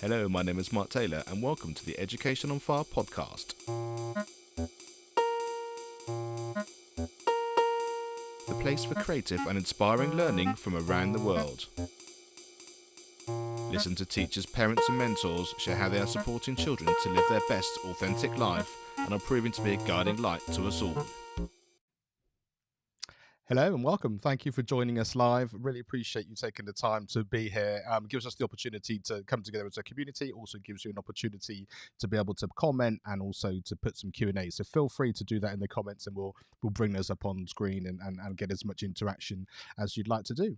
Hello, my name is Mark Taylor, and welcome to the Education on Fire podcast, the place for creative and inspiring learning from around the world. Listen to teachers, parents, and mentors share how they are supporting children to live their best, authentic life and are proving to be a guiding light to us all. Hello and welcome. Thank you for joining us live. Really appreciate you taking the time to be here. Gives us the opportunity to come together as a community. Also gives you an opportunity to be able to comment and also to put some Q&A. So feel free to do that in the comments, and we'll bring those up on screen and get as much interaction as you'd like to do.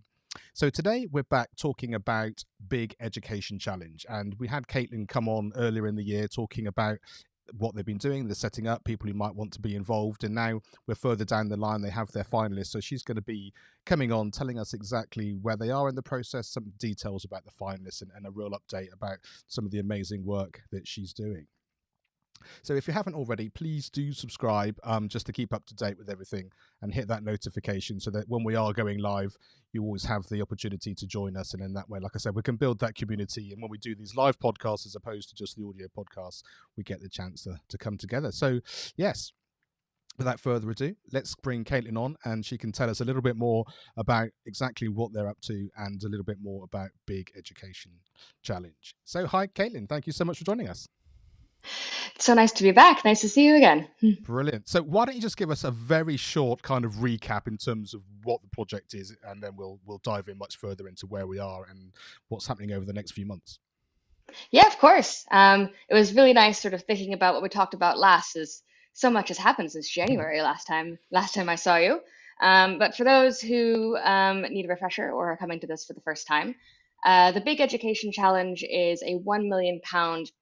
So today we're back talking about Big Education Challenge, and we had Caitlin come on earlier in the year talking about what they've been doing, the setting up, people who might want to be involved, and now we're further down the line. They have their finalists, so she's going to be coming on telling us exactly where they are in the process, some details about the finalists, and a real update about some of the amazing work that she's doing. So if you haven't already, please do subscribe just to keep up to date with everything, and hit that notification so that when we are going live, you always have the opportunity to join us. And in that way, like I said, we can build that community. And when we do these live podcasts, as opposed to just the audio podcasts, we get the chance to come together. So yes, without further ado, let's bring Caitlin on, and she can tell us a little bit more about exactly what they're up to and a little bit more about Big Education Challenge. So hi, Caitlin. Thank you so much for joining us. So nice to be back. Nice to see you again. Brilliant. So why don't you just give us a very short kind of recap in terms of what the project is, and then we'll dive in much further into where we are and what's happening over the next few months. Yeah, of course. It was really nice sort of thinking about what we talked about last, as so much has happened since January last time I saw you. But for those who need a refresher or are coming to this for the first time, the Big Education Challenge is a £1 million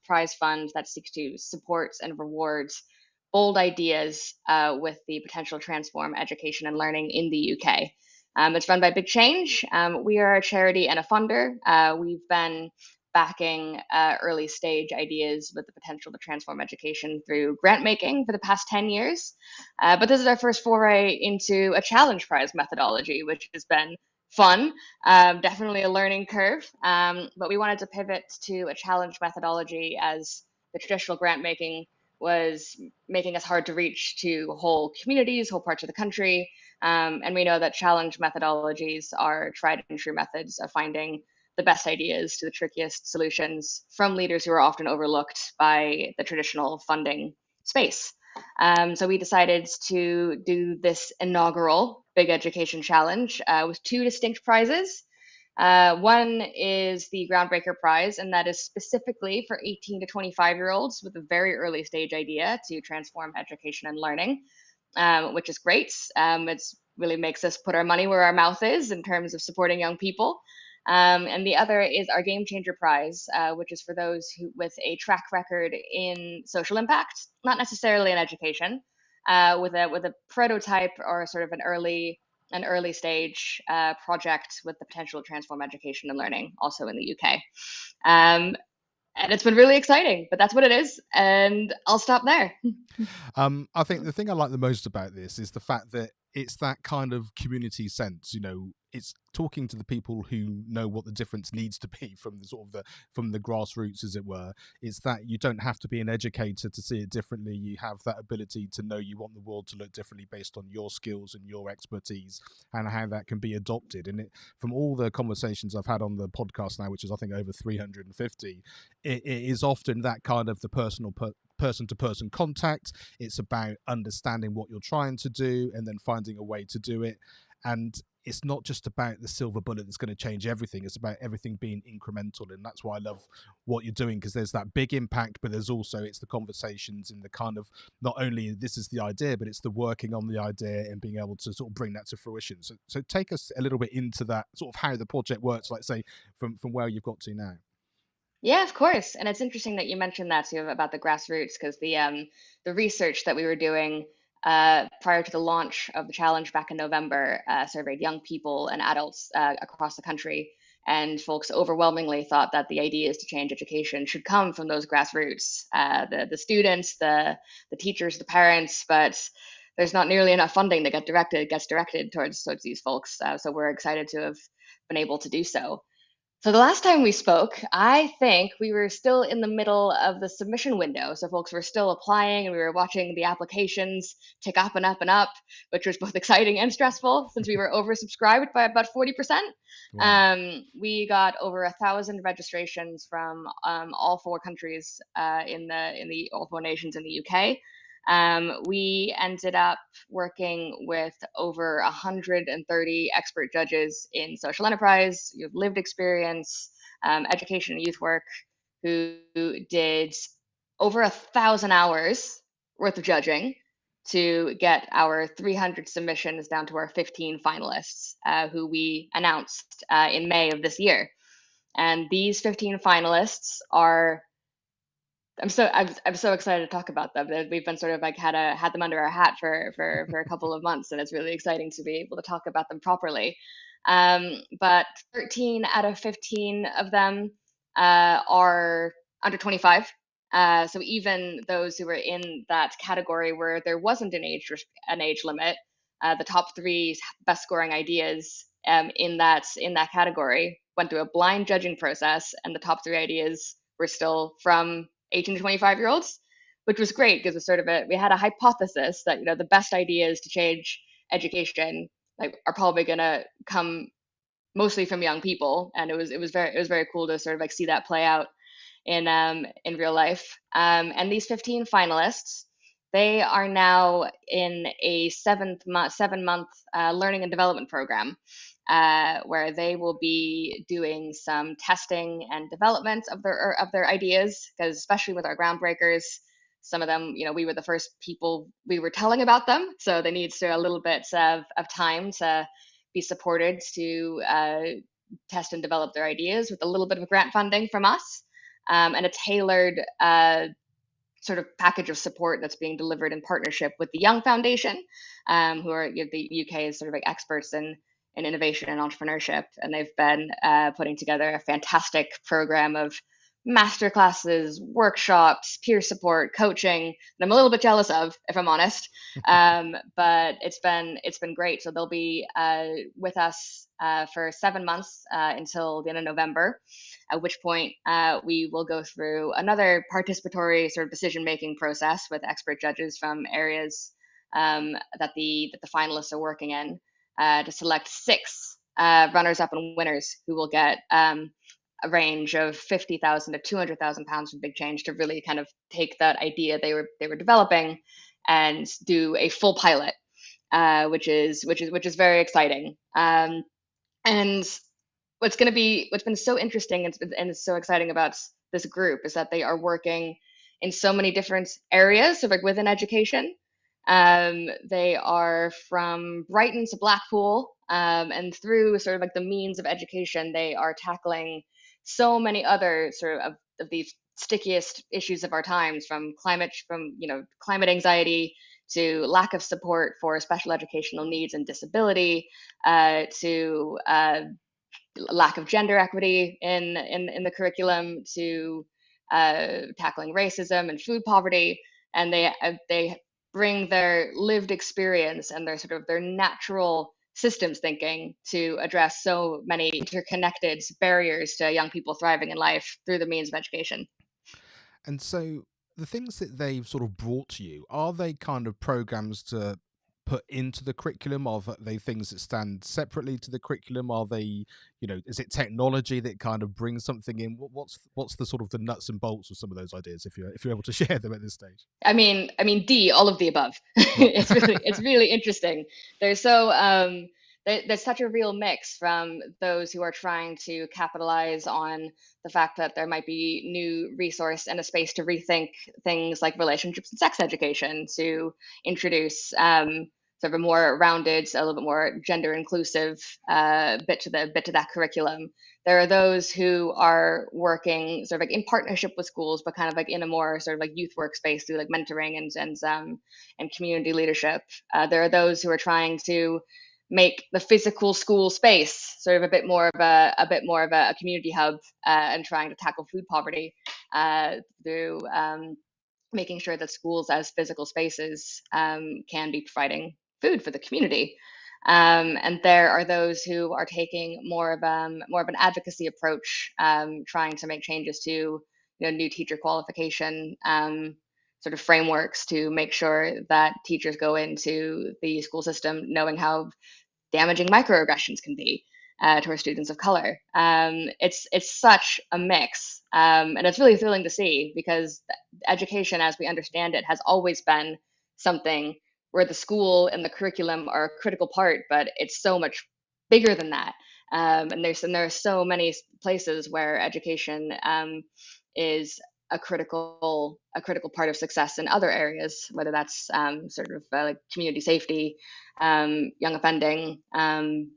prize fund that seeks to support and reward bold ideas with the potential to transform education and learning in the UK. It's run by Big Change. We are a charity and a funder. We've been backing early stage ideas with the potential to transform education through grant making for the past 10 years. But this is our first foray into a challenge prize methodology, which has been fun, definitely a learning curve. But we wanted to pivot to a challenge methodology, as the traditional grant making was making us hard to reach to whole communities, whole parts of the country. And we know that challenge methodologies are tried and true methods of finding the best ideas to the trickiest solutions from leaders who are often overlooked by the traditional funding space. So we decided to do this inaugural Big Education Challenge with two distinct prizes. One is the Groundbreaker Prize, and that is specifically for 18 to 25-year-olds with a very early stage idea to transform education and learning, which is great. It's really makes us put our money where our mouth is in terms of supporting young people. And the other is our Game Changer Prize, which is for those who with a track record in social impact, not necessarily in education, with a prototype or sort of an early stage project with the potential to transform education and learning, also in the UK. And it's been really exciting, but that's what it is, and I'll stop there. I think the thing I like the most about this is the fact that it's that kind of community sense. It's talking to the people who know what the difference needs to be from the sort of from the grassroots, as it were. It's that you don't have to be an educator to see it differently. You have that ability to know you want the world to look differently based on your skills and your expertise, and how that can be adopted. And from all the conversations I've had on the podcast now, which is I think over 350, it is often that kind of the person-to-person contact. It's about understanding what you're trying to do and then finding a way to do it. And it's not just about the silver bullet that's going to change everything. It's about everything being incremental. And that's why I love what you're doing, because there's that big impact, but there's also, it's the conversations and the kind of, not only this is the idea, but it's the working on the idea and being able to sort of bring that to fruition. So take us a little bit into that, sort of how the project works, like say from where you've got to now. Yeah, of course. And it's interesting that you mentioned that too about the grassroots, because the research that we were doing prior to the launch of the challenge back in November surveyed young people and adults across the country, and folks overwhelmingly thought that the ideas to change education should come from those grassroots, the students, the teachers, the parents, but there's not nearly enough funding that gets directed towards these folks. So we're excited to have been able to do so. So the last time we spoke, I think we were still in the middle of the submission window. So folks were still applying and we were watching the applications tick up and up and up, which was both exciting and stressful since we were oversubscribed by about 40%. Wow. We got over 1,000 registrations from all four countries in the all four nations in the UK. We ended up working with over 130 expert judges in social enterprise, lived experience, education and youth work, who did over 1,000 hours worth of judging to get our 300 submissions down to our 15 finalists, who we announced in May of this year. And these 15 finalists are I'm so excited to talk about them. We've been sort of like had them under our hat for a couple of months, and it's really exciting to be able to talk about them properly. But 13 out of 15 of them are under 25. So even those who were in that category where there wasn't an age limit, the top three best scoring ideas in that category went through a blind judging process, and the top three ideas were still from 18 to 25-year-olds, which was great because we had a hypothesis that the best ideas to change education are probably going to come mostly from young people, and it was very cool to sort of like see that play out in real life. And these 15 finalists, they are now in a 7-month learning and development program, where they will be doing some testing and development of their ideas. Because especially with our groundbreakers, some of them, we were the first people we were telling about them, so they need a little bit of time to be supported to test and develop their ideas with a little bit of grant funding from us, and a tailored sort of package of support that's being delivered in partnership with the Young Foundation, who are the UK's sort of like experts in innovation and entrepreneurship, and they've been putting together a fantastic program of master classes, workshops, peer support, coaching that I'm a little bit jealous of, if I'm honest. But it's been great. So they'll be with us for 7 months until the end of November, at which point we will go through another participatory sort of decision-making process with expert judges from areas that the finalists are working in, to select six runners-up and winners who will get a range of 50,000 to 200,000 pounds from Big Change to really kind of take that idea they were developing and do a full pilot, which is very exciting. And what's been so interesting and so exciting about this group is that they are working in so many different areas, so like within education. They are from Brighton to Blackpool, and through sort of like the means of education, they are tackling so many other sort of these stickiest issues of our times, from climate anxiety to lack of support for special educational needs and disability, to lack of gender equity in the curriculum, to tackling racism and food poverty. And they bring their lived experience and their natural systems thinking to address so many interconnected barriers to young people thriving in life through the means of education. And so the things that they've sort of brought to you, are they kind of programs to put into the curriculum? Are they things that stand separately to the curriculum? Are they, is it technology that kind of brings something in? What's the sort of the nuts and bolts of some of those ideas, if you're able to share them at this stage? I mean, all of the above. Right. It's really interesting. There's so there's such a real mix from those who are trying to capitalize on the fact that there might be new resource and a space to rethink things like relationships and sex education, to introduce sort of a more rounded, a little bit more gender inclusive bit to that curriculum. There are those who are working sort of like in partnership with schools, but kind of like in a more sort of like youth workspace through like mentoring and community leadership. There are those who are trying to make the physical school space sort of a bit more of a community hub, and trying to tackle food poverty through making sure that schools as physical spaces can be providing food for the community. And there are those who are taking more of an advocacy approach, trying to make changes to new teacher qualification sort of frameworks to make sure that teachers go into the school system knowing how damaging microaggressions can be to our students of color. It's such a mix, and it's really thrilling to see because education, as we understand it, has always been something where the school and the curriculum are a critical part, but it's so much bigger than that. And there are so many places where education is a critical part of success in other areas, whether that's sort of like community safety, young offending,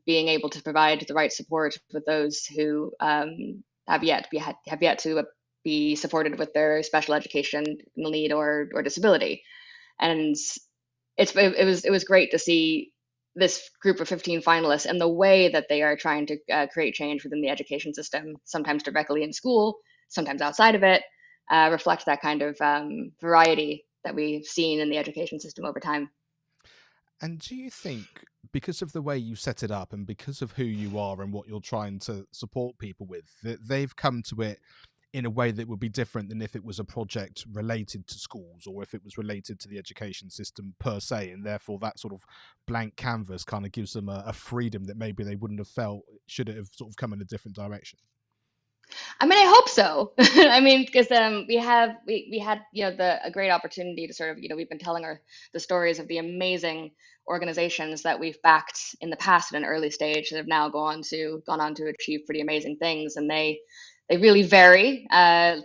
being able to provide the right support with those who have yet to be supported with their special education need or disability. And it was great to see this group of 15 finalists and the way that they are trying to create change within the education system, sometimes directly in school, sometimes outside of it, reflect that kind of variety that we've seen in the education system over time. And do you think, because of the way you set it up and because of who you are and what you're trying to support people with, that they've come to it in a way that would be different than if it was a project related to schools or if it was related to the education system per se, and therefore that sort of blank canvas kind of gives them a freedom that maybe they wouldn't have felt should it have sort of come in a different direction? I mean, I hope so. I mean, because we had a great opportunity to sort of we've been telling the stories of the amazing organizations that we've backed in the past at an early stage that have now gone on to achieve pretty amazing things, and they really vary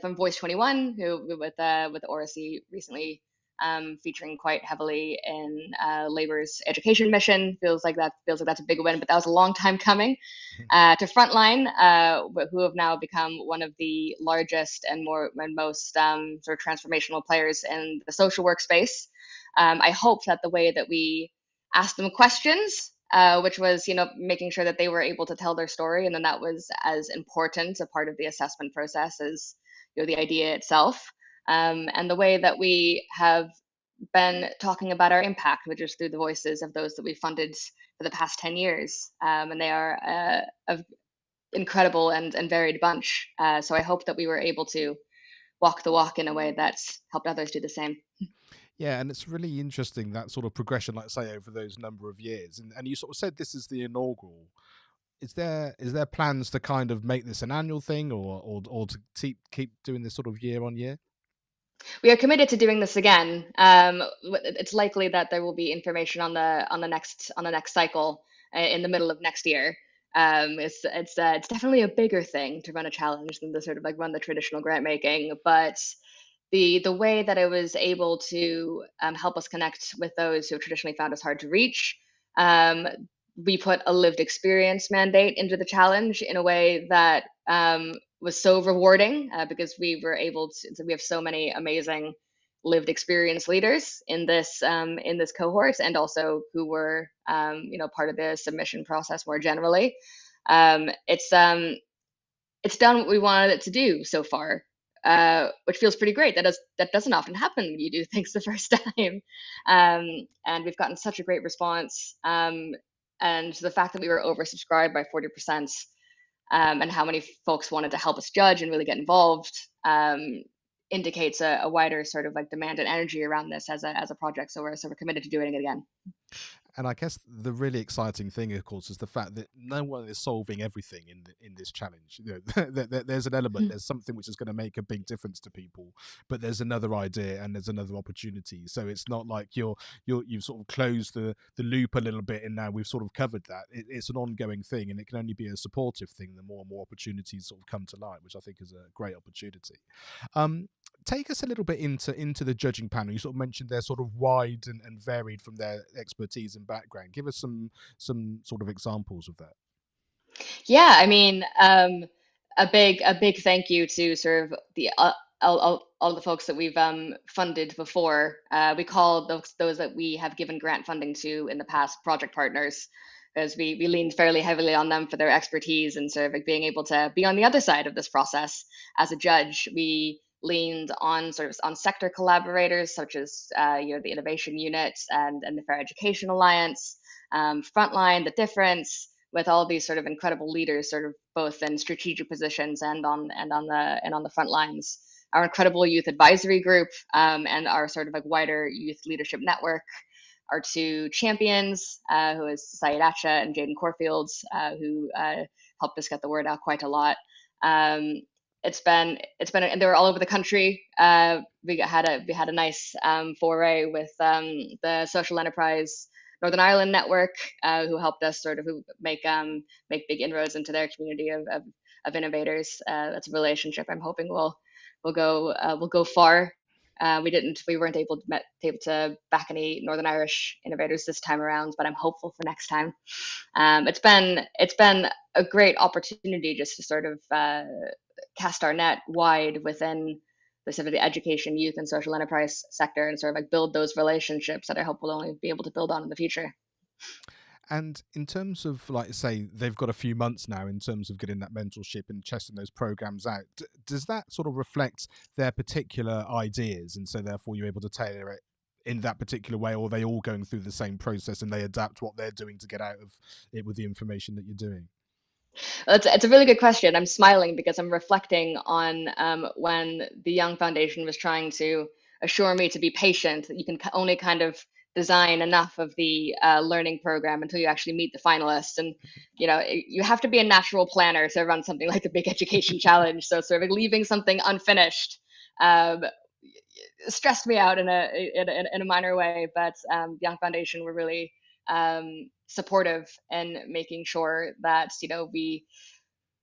from Voice 21, who with Oracy recently featuring quite heavily in Labor's education mission. Feels like that's a big win, but that was a long time coming. To Frontline, who have now become one of the largest and most sort of transformational players in the social work space. I hope that the way that we asked them questions, which was making sure that they were able to tell their story, and then that was as important a part of the assessment process as the idea itself. And the way that we have been talking about our impact, which is through the voices of those that we've funded for the past 10 years. And they are an incredible and varied bunch. So I hope that we were able to walk the walk in a way that's helped others do the same. Yeah, and it's really interesting that sort of progression, like say, over those number of years. And you sort of said this is the inaugural. Is there plans to kind of make this an annual thing, or to keep doing this sort of year on year? We are committed to doing this again. It's likely that there will be information on the next cycle in the middle of next year. It's definitely a bigger thing to run a challenge than the sort of like run the traditional grant making, but the way that it was able to help us connect with those who have traditionally found us hard to reach. Um, we put a lived experience mandate into the challenge in a way that was so rewarding because we were able to. So we have so many amazing lived experience leaders in this cohort, and also who were part of the submission process more generally. Um, it's um, it's done what we wanted it to do so far, which feels pretty great. That doesn't often happen when you do things the first time, and we've gotten such a great response. And the fact that we were oversubscribed by 40%, and how many folks wanted to help us judge and really get involved, indicates a wider sort of like demand and energy around this as a project. So we're committed to doing it again. And I guess the really exciting thing, of course, is the fact that no one is solving everything in this challenge. There's an element, there's something which is going to make a big difference to people, but there's another idea and there's another opportunity. So it's not like you've sort of closed the loop a little bit, and now we've sort of covered that. It's an ongoing thing, and it can only be a supportive thing the more and more opportunities sort of come to light, which I think is a great opportunity. Um, Take us a little bit into the judging panel. You sort of mentioned they're sort of wide and varied from their expertise and background. Give us some sort of examples of that. Yeah, I mean, a big thank you to sort of the all the folks that we've funded before. We call those that we have given grant funding to in the past project partners, because we leaned fairly heavily on them for their expertise and sort of like being able to be on the other side of this process as a judge. We leaned on sort of on sector collaborators such as the Innovation Unit and the Fair Education Alliance, Frontline, The Difference, with all these sort of incredible leaders, sort of both in strategic positions and on the front lines. Our incredible youth advisory group, and our sort of like wider youth leadership network. Our two champions, who is Syed Atcha and Jaden Corfield, who helped us get the word out quite a lot. Um, and they were all over the country. We had a nice foray with the social enterprise Northern Ireland network, who helped us sort of make big inroads into their community of innovators. That's a relationship I'm hoping will go far. We weren't able to back any Northern Irish innovators this time around, but I'm hopeful for next time. It's been a great opportunity just to sort of cast our net wide within the sort of the education, youth, and social enterprise sector, and sort of like build those relationships that I hope we'll only be able to build on in the future. And in terms of, like, say, they've got a few months now in terms of getting that mentorship and testing those programs out. Does that sort of reflect their particular ideas, and so therefore you're able to tailor it in that particular way, or are they all going through the same process and they adapt what they're doing to get out of it with the information that you're doing? Well, it's a really good question. I'm smiling because I'm reflecting on when the Young Foundation was trying to assure me to be patient, that you can only kind of design enough of the learning program until you actually meet the finalists. And, you have to be a natural planner to run something like the Big Education Challenge. So sort of leaving something unfinished um, stressed me out in a minor way. But the Young Foundation were really supportive in making sure that,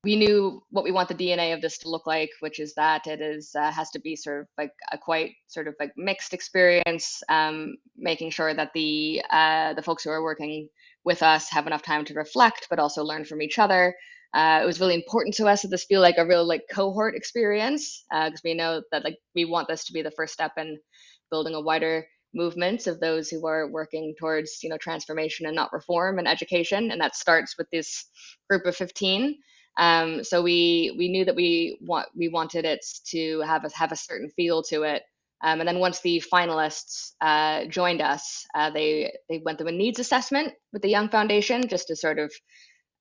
we knew what we want the DNA of this to look like, which is that it is has to be sort of like a quite sort of like mixed experience, making sure that the folks who are working with us have enough time to reflect, but also learn from each other. It was really important to us that this feel like a real like cohort experience, because we know that like we want this to be the first step in building a wider movement of those who are working towards transformation and not reform and education, and that starts with this group of 15. So we knew that we wanted it to have a certain feel to it. And then once the finalists joined us, they went through a needs assessment with the Young Foundation just to sort of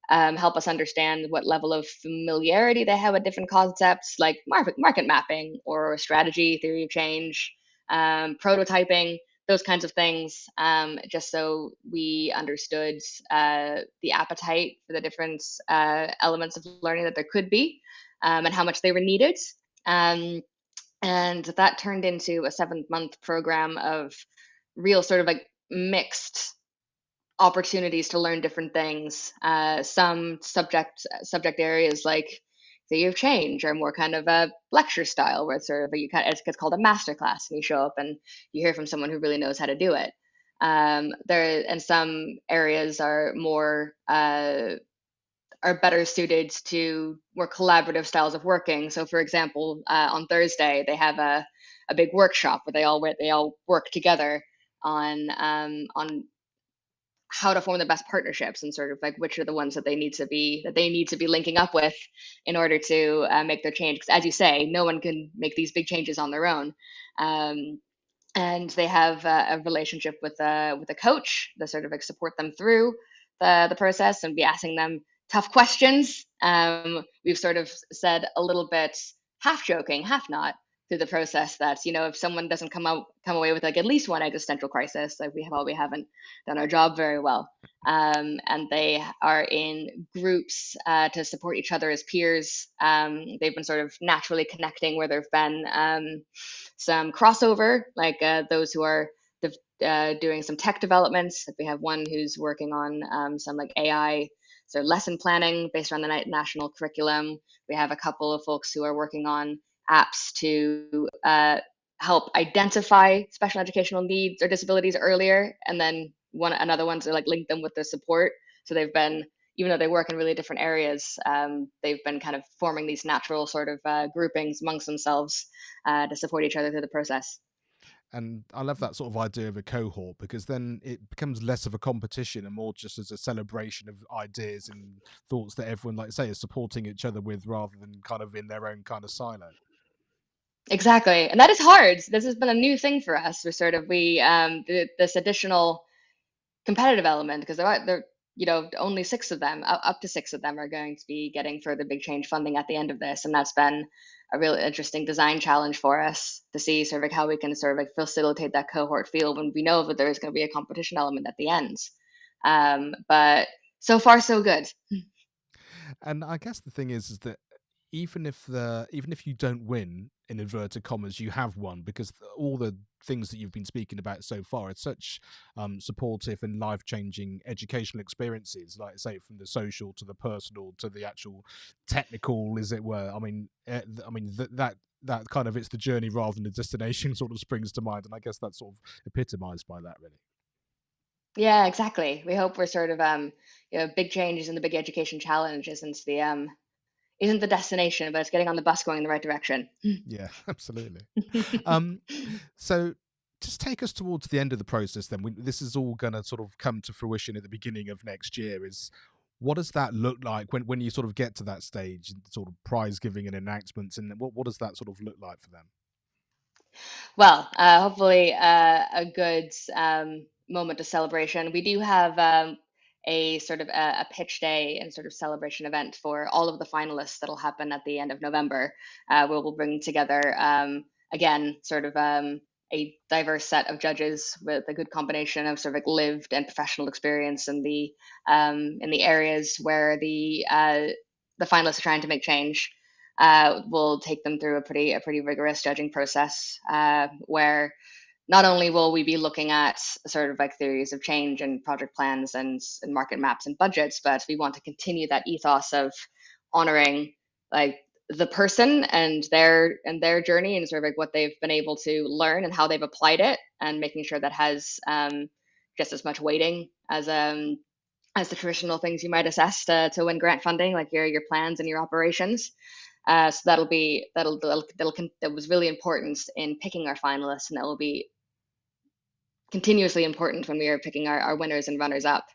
help us understand what level of familiarity they have with different concepts like market mapping or strategy, theory of change, prototyping, those kinds of things, just so we understood the appetite for the different elements of learning that there could be, and how much they were needed. Um, and that turned into a 7-month program of real sort of like mixed opportunities to learn different things. Some subject areas like theory of change are more kind of a lecture style, where it's sort of it's called a master class, and you show up and you hear from someone who really knows how to do it. And some areas are better suited to more collaborative styles of working. So, for example, on Thursday they have a big workshop where they all work together on how to form the best partnerships, and sort of like which are the ones that they need to be linking up with in order to make their change. Because as you say, no one can make these big changes on their own. Um, and they have a relationship with a coach to sort of like support them through the process and be asking them tough questions. We've sort of said a little bit, half joking, half not, through the process that if someone doesn't come away with like at least one existential crisis, like we haven't done our job very well. And they are in groups to support each other as peers. They've been sort of naturally connecting where there've been some crossover, like those who are doing some tech developments. Like we have one who's working on some like AI, so lesson planning based on the national curriculum. We have a couple of folks who are working on apps to help identify special educational needs or disabilities earlier, and then another one to like link them with the support. So they've been, even though they work in really different areas, they've been kind of forming these natural sort of groupings amongst themselves to support each other through the process. And I love that sort of idea of a cohort, because then it becomes less of a competition and more just as a celebration of ideas and thoughts that everyone, like say, is supporting each other with, rather than kind of in their own kind of silo. Exactly, and that is hard. This has been a new thing for us. We're sort of this additional competitive element because there only six of them, up to six of them, are going to be getting further big change funding at the end of this, and that's been a really interesting design challenge for us to see sort of like how we can sort of like facilitate that cohort feel when we know that there's going to be a competition element at the end. But so far so good. And I guess the thing is that even if you don't win, in inverted commas, you have won, because all the things that you've been speaking about so far are such supportive and life-changing educational experiences, like I say, from the social to the personal to the actual technical, as it were. I mean, that kind of, it's the journey rather than the destination sort of springs to mind, and I guess that's sort of epitomized by that, really. Yeah, exactly. We hope we're sort of big changes in the big education challenge isn't the destination, but it's getting on the bus going in the right direction. Yeah, absolutely. Um, so just take us towards the end of the process then. This is all going to sort of come to fruition at the beginning of next year. Is What does that look like when you sort of get to that stage, sort of prize giving and announcements, and what does that sort of look like for them? Well, hopefully a good moment of celebration. We do have a sort of a pitch day and sort of celebration event for all of the finalists that'll happen at the end of November, where we'll bring together again sort of a diverse set of judges with a good combination of sort of like lived and professional experience in the areas where the finalists are trying to make change. We'll take them through a pretty rigorous judging process where not only will we be looking at sort of like theories of change and project plans and market maps and budgets, but we want to continue that ethos of honoring like the person and their journey and sort of like what they've been able to learn and how they've applied it, and making sure that has just as much weighting as the traditional things you might assess to win grant funding, like your plans and your operations. So that was really important in picking our finalists, and that will be continuously important when we are picking our winners and runners up.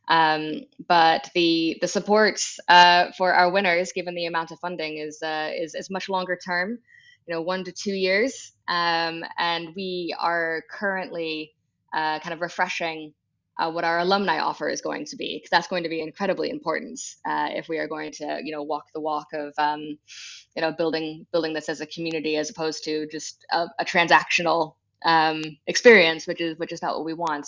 But the support for our winners, given the amount of funding, is much longer term, 1 to 2 years, and we are currently kind of refreshing what our alumni offer is going to be, because that's going to be incredibly important if we are going to walk the walk of building this as a community as opposed to just a transactional experience, which is not what we want.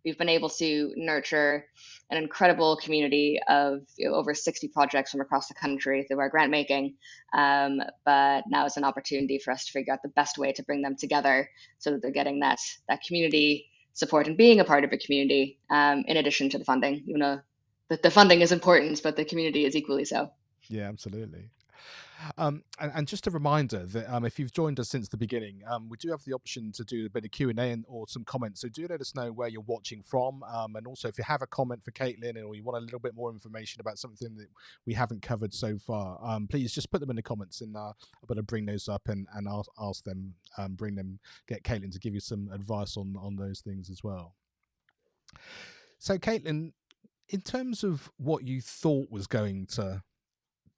We've been able to nurture an incredible community of over 60 projects from across the country through our grant making. But now is an opportunity for us to figure out the best way to bring them together so that they're getting that community support and being a part of a community, in addition to the funding. The funding is important, but the community is equally so. Yeah, absolutely. And just a reminder that if you've joined us since the beginning, we do have the option to do a bit of Q&A or some comments. So do let us know where you're watching from. And also, if you have a comment for Caitlin, or you want a little bit more information about something that we haven't covered so far, please just put them in the comments, and I'm going to bring those up and ask them, get Caitlin to give you some advice on those things as well. So, Caitlin, in terms of what you thought was going to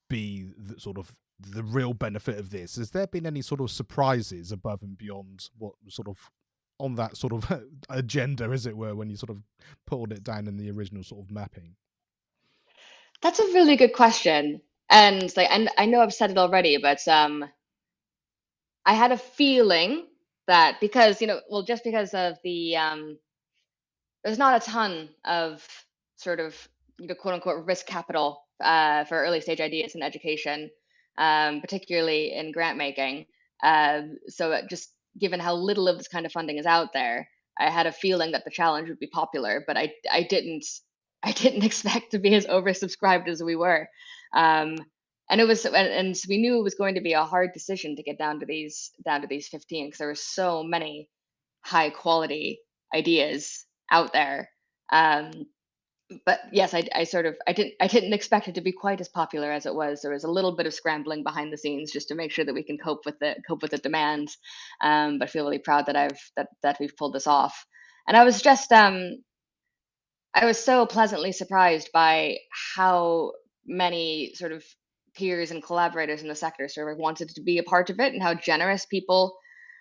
be the sort of the real benefit of this, has there been any sort of surprises above and beyond what was sort of on that sort of agenda, as it were, when you sort of pulled it down in the original sort of mapping? That's a really good question. And I know I've said it already, but I had a feeling that because, well, just because of there's not a ton of sort of, quote unquote risk capital for early stage ideas in education, particularly in grant making. Just given how little of this kind of funding is out there, I had a feeling that the challenge would be popular, but I didn't I didn't expect to be as oversubscribed as we were. Um, and it was and we knew it was going to be a hard decision to get down to these 15, because there were so many high quality ideas out there. Um, but yes, I didn't expect it to be quite as popular as it was. There was a little bit of scrambling behind the scenes just to make sure that we can cope with the demands. But I feel really proud that that we've pulled this off. And I was so pleasantly surprised by how many sort of peers and collaborators in the sector sort of wanted to be a part of it, and how generous people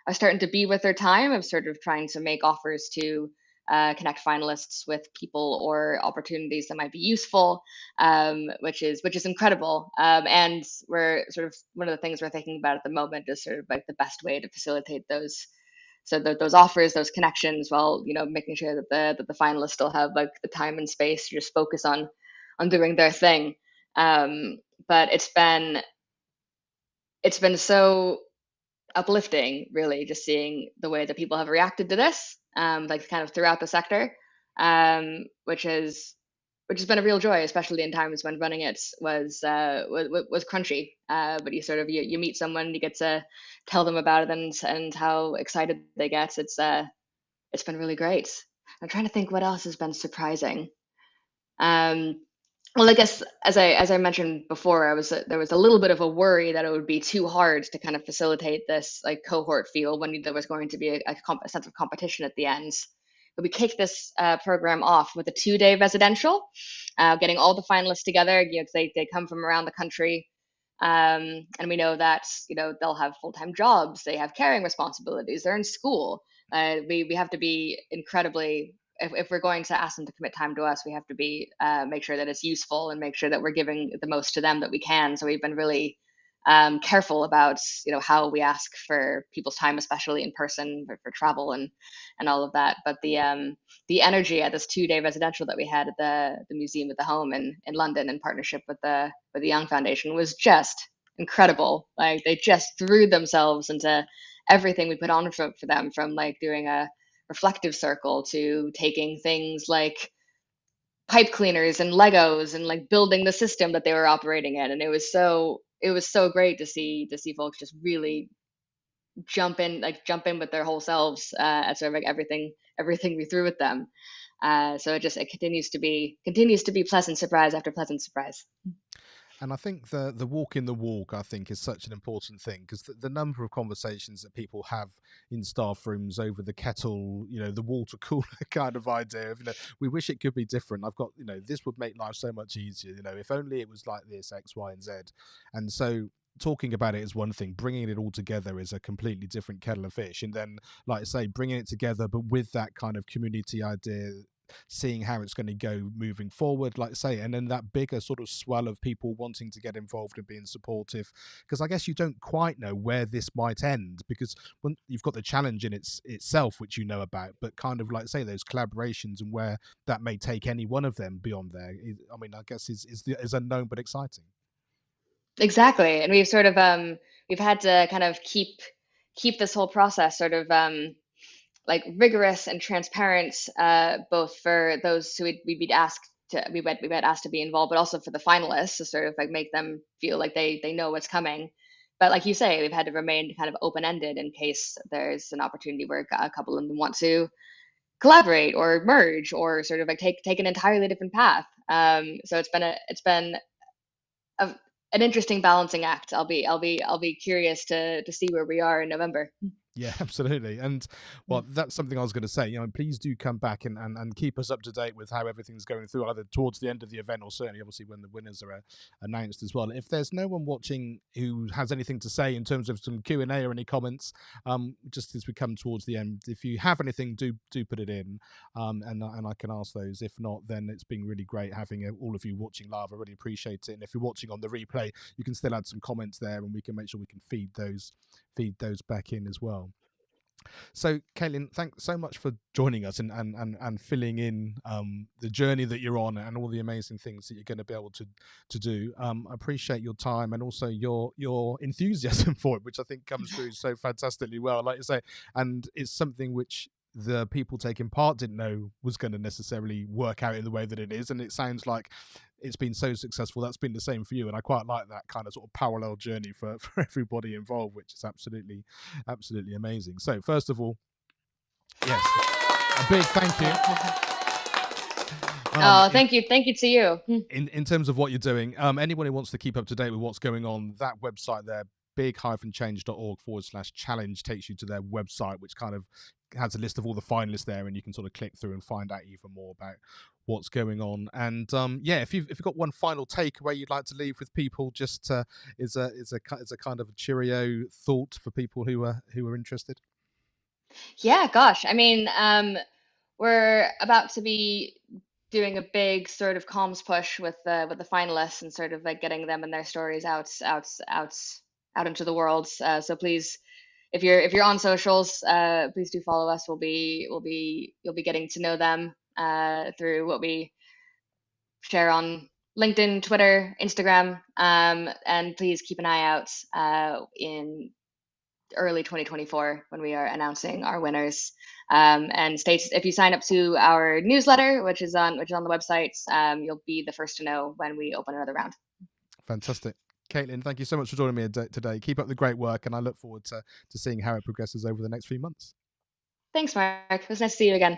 are starting to be with their time of sort of trying to make offers to connect finalists with people or opportunities that might be useful, which is incredible. And we're sort of one of the things we're thinking about at the moment is sort of like the best way to facilitate those. So those offers, those connections, while making sure that the finalists still have like the time and space to just focus on doing their thing. But it's been so uplifting, really, just seeing the way that people have reacted to this, like kind of throughout the sector, which has been a real joy, especially in times when running it was crunchy. But you meet someone, you get to tell them about it, and how excited they get. It's been really great. I'm trying to think what else has been surprising. Um, well, I guess as I mentioned before, there was a little bit of a worry that it would be too hard to kind of facilitate this like cohort feel when there was going to be a sense of competition at the end. But we kicked this program off with a 2-day residential, getting all the finalists together. 'Cause they come from around the country, and we know that they'll have full-time jobs, they have caring responsibilities, they're in school. We have to be incredibly, if we're going to ask them to commit time to us, we have to be make sure that it's useful and make sure that we're giving the most to them that we can. So we've been really careful about how we ask for people's time, especially in person for travel and all of that. But the energy at this 2-day residential that we had at the Museum of the Home in London, in partnership with the Young Foundation, was just incredible. Like, they just threw themselves into everything we put on for them, from like doing a reflective circle to taking things like pipe cleaners and Legos and like building the system that they were operating in. And it was so great to see folks just really jump in with their whole selves at sort of like everything we threw at them. So it continues to be pleasant surprise after pleasant surprise. And I think the walk in the walk, I think, is such an important thing, because the number of conversations that people have in staff rooms over the kettle, the water cooler kind of idea of, we wish it could be different. I've got, this would make life so much easier. If only it was like this, X, Y, and Z. And so talking about it is one thing, bringing it all together is a completely different kettle of fish. And then, like I say, bringing it together, but with that kind of community idea, seeing how it's going to go moving forward, like I say, and then that bigger sort of swell of people wanting to get involved and being supportive, because I guess you don't quite know where this might end, because when you've got the challenge in itself, which you know about, but kind of like say those collaborations and where that may take any one of them beyond there, I mean, I guess is unknown but exciting. Exactly, and we've had to kind of keep this whole process sort of like rigorous and transparent, both for those who we'd be asked we had asked to be involved, but also for the finalists, to sort of like make them feel like they know what's coming. But like you say, we've had to remain kind of open ended in case there's an opportunity where a couple of them want to collaborate or merge or sort of like take an entirely different path. So it's been an interesting balancing act. I'll be curious to see where we are in November. Yeah, absolutely. And well, that's something I was going to say. Please do come back and keep us up to date with how everything's going through, either towards the end of the event or certainly, obviously, when the winners are announced as well. If there's no one watching who has anything to say in terms of some Q&A or any comments, just as we come towards the end, if you have anything, do put it in, and I can ask those. If not, then it's been really great having all of you watching live. I really appreciate it. And if you're watching on the replay, you can still add some comments there, and we can make sure we can feed those back in as well. So, Caitlin, thanks so much for joining us and filling in the journey that you're on and all the amazing things that you're going to be able to do. I appreciate your time and also your enthusiasm for it, which I think comes through so fantastically well, like you say, and it's something which the people taking part didn't know was going to necessarily work out in the way that it is. And it sounds like it's been so successful. That's been the same for you. And I quite like that kind of sort of parallel journey for everybody involved, which is absolutely amazing. So first of all, yes, a big thank you. Oh, thank you to you. In terms of what you're doing, anyone who wants to keep up to date with what's going on, that website there, big-change.org/challenge, takes you to their website, which kind of has a list of all the finalists there, and you can sort of click through and find out even more about what's going on. And yeah, if you've got one final takeaway you'd like to leave with people, just is a kind of a cheerio thought for people who are interested. Yeah, gosh. I mean, we're about to be doing a big sort of comms push with the finalists and sort of like getting them and their stories out into the world. So please, if you're on socials, please do follow us. You'll be getting to know them through what we share on LinkedIn, Twitter, Instagram, and please keep an eye out in early 2024 when we are announcing our winners. And if you sign up to our newsletter, which is on the website, you'll be the first to know when we open another round. Fantastic. Caitlin, thank you so much for joining me today. Keep up the great work, and I look forward to seeing how it progresses over the next few months. Thanks, Mark. It was nice to see you again.